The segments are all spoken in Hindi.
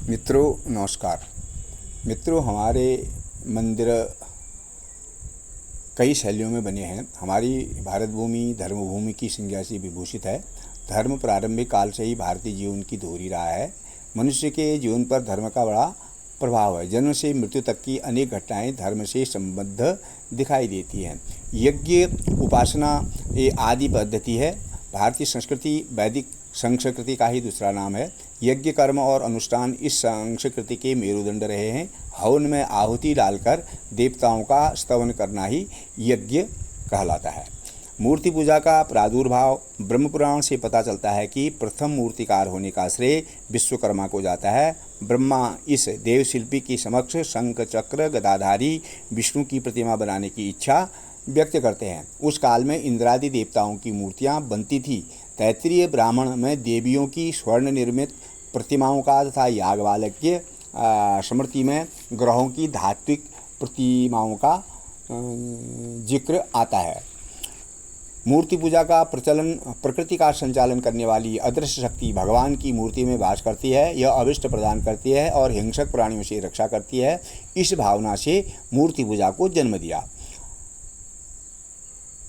मित्रों नमस्कार। मित्रों, हमारे मंदिर कई शैलियों में बने हैं। हमारी भारत भूमि धर्मभूमि की संज्ञा से विभूषित है। धर्म प्रारंभिक काल से ही भारतीय जीवन की धूरी रहा है। मनुष्य के जीवन पर धर्म का बड़ा प्रभाव है। जन्म से मृत्यु तक की अनेक घटनाएं धर्म से संबद्ध दिखाई देती हैं। यज्ञ उपासना ये आदि पद्धति है। भारतीय संस्कृति वैदिक संस्कृति का ही दूसरा नाम है। यज्ञ कर्म और अनुष्ठान इस संस्कृति के मेरुदंड रहे हैं। हवन में आहुति डालकर देवताओं का स्तवन करना ही यज्ञ कहलाता है। मूर्ति पूजा का प्रादुर्भाव ब्रह्मपुराण से पता चलता है कि प्रथम मूर्तिकार होने का श्रेय विश्वकर्मा को जाता है। ब्रह्मा इस देवशिल्पी के समक्ष शंख चक्र गदाधारी विष्णु की प्रतिमा बनाने की इच्छा व्यक्त करते हैं। उस काल में इंद्रादि देवताओं की मूर्तियां बनती थी। तैत्तिरीय ब्राह्मण में देवियों की स्वर्ण निर्मित प्रतिमाओं का तथा याज्ञवल्क्य स्मृति में ग्रहों की धात्विक प्रतिमाओं का जिक्र आता है। मूर्ति पूजा का प्रचलन प्रकृति का संचालन करने वाली अदृश्य शक्ति भगवान की मूर्ति में वास करती है। यह अभिष्ट प्रदान करती है और हिंसक प्राणियों से रक्षा करती है। इस भावना से मूर्ति पूजा को जन्म दिया।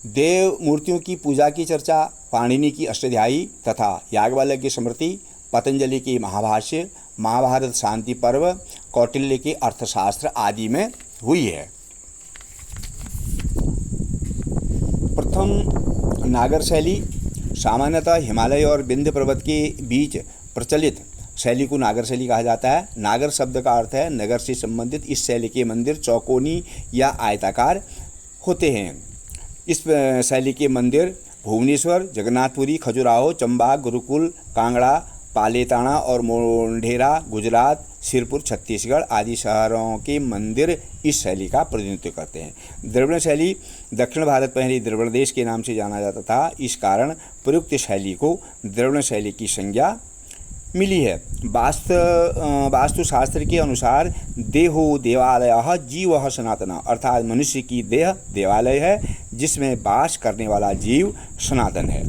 देव मूर्तियों की पूजा की चर्चा पाणिनि की अष्टाध्यायी तथा याज्ञवल्क्य की स्मृति, पतंजलि की महाभाष्य, महाभारत शांति पर्व, कौटिल्य के अर्थशास्त्र आदि में हुई है। प्रथम नागर शैली सामान्यतः हिमालय और विंध्य पर्वत के बीच प्रचलित शैली को नागर शैली कहा जाता है। नागर शब्द का अर्थ है नगर से संबंधित। इस शैली के मंदिर चौकोनी या आयताकार होते हैं। इस शैली के मंदिर भुवनेश्वर, जगन्नाथपुरी, खजुराहो, चंबा, गुरुकुल, कांगड़ा, पालेताना और मोढेरा गुजरात, सिरपुर छत्तीसगढ़ आदि शहरों के मंदिर इस शैली का प्रतिनिधित्व करते हैं। द्रविड़ शैली दक्षिण भारत पहले द्रविड़ देश के नाम से जाना जाता था। इस कारण प्रयुक्त शैली को द्रविड़ शैली की संज्ञा मिली है। वास्तुशास्त्र के अनुसार देहो देवालयः जीवः सनातनः, अर्थात मनुष्य की देह देवालय है जिसमें वास करने वाला जीव सनातन है।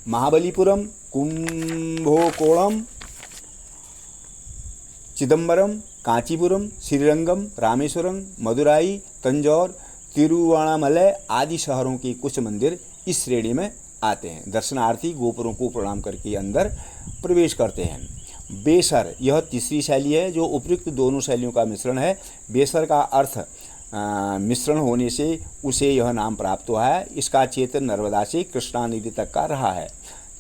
महाबलीपुरम, कुंभकोणम, चिदंबरम, कांचीपुरम, श्रीरंगम, रामेश्वरम, मदुराई, तंजौर, तिरुवण्णामलई आदि शहरों के कुछ मंदिर इस श्रेणी में आते हैं। दर्शनार्थी गोपुरों को प्रणाम करके अंदर प्रवेश करते हैं। बेसर यह तीसरी शैली है जो उपयुक्त दोनों शैलियों का मिश्रण है। बेसर का अर्थ मिश्रण होने से उसे यह नाम प्राप्त हुआ है। इसका क्षेत्र नर्मदा से कृष्णा नदी तक का रहा है।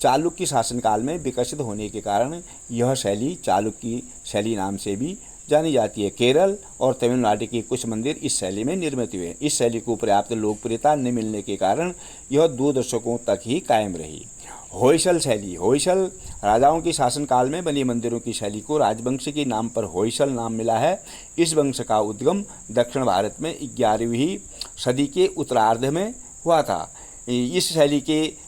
चालुक्य शासनकाल में विकसित होने के कारण यह शैली चालुक्य शैली नाम से भी जानी जाती है। केरल और तमिलनाडु के कुछ मंदिर इस शैली में निर्मित हुए। इस शैली को पर्याप्त लोकप्रियता न मिलने के कारण यह 2 दशकों तक ही कायम रही। होयसल शैली होयसल राजाओं के शासनकाल में बने मंदिरों की शैली को राजवंश के नाम पर होयसल नाम मिला है। इस वंश का उद्गम दक्षिण भारत में 11वीं सदी के उत्तरार्ध में हुआ था। इस शैली के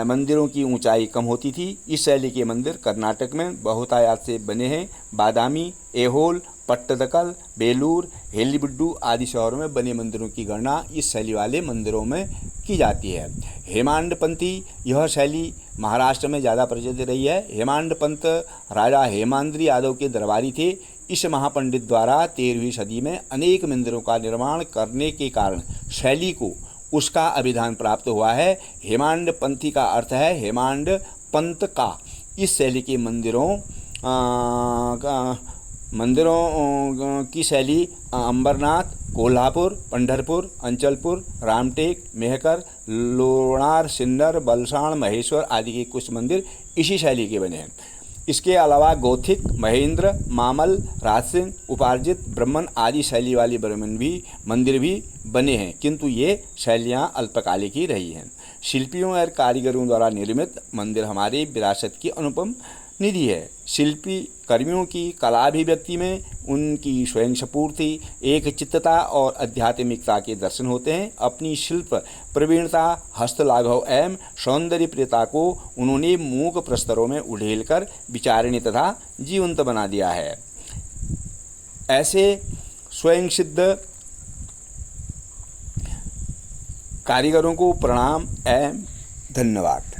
मंदिरों की ऊंचाई कम होती थी। इस शैली के मंदिर कर्नाटक में बहुतायत से बने हैं। बादामी, ऐहोल, पट्टदकल, बेलूर, हेलीबिड्डू आदि शहरों में बने मंदिरों की गणना इस शैली वाले मंदिरों में की जाती है। हेमांडपंथी यह शैली महाराष्ट्र में ज़्यादा प्रचलित रही है। हेमांडपंत राजा हेमाद्रि यादव के दरबारी थे। इस महापंडित द्वारा 13वीं सदी में अनेक मंदिरों का निर्माण करने के कारण शैली को उसका अभिधान प्राप्त हुआ है। हेमांड पंथी का अर्थ है हेमांड पंथ का। इस शैली के मंदिरों की शैली अंबरनाथ, कोल्हापुर, पंढरपुर, अंचलपुर, रामटेक, मेहकर, लोणार, सिन्नर, बलसाण, महेश्वर आदि के कुछ मंदिर इसी शैली के बने हैं। इसके अलावा गौथिक, महेंद्र, मामल, राजसिंह, उपार्जित, ब्रह्मन आदि शैली वाली मंदिर भी बने हैं, किंतु ये शैलियाँ अल्पकालिक ही रही हैं। शिल्पियों और कारीगरों द्वारा निर्मित मंदिर हमारी विरासत की अनुपम निधि है। शिल्पी कर्मियों की कलाभिव्यक्ति में उनकी स्वयं स्फूर्ति, एक चित्तता और आध्यात्मिकता के दर्शन होते हैं। अपनी शिल्प प्रवीणता, हस्तलाघव एवं सौंदर्य प्रियता को उन्होंने मूक प्रस्तरों में उड़ेलकर विचारणीय तथा जीवंत बना दिया है। ऐसे स्वयं सिद्ध कारीगरों को प्रणाम एवं धन्यवाद।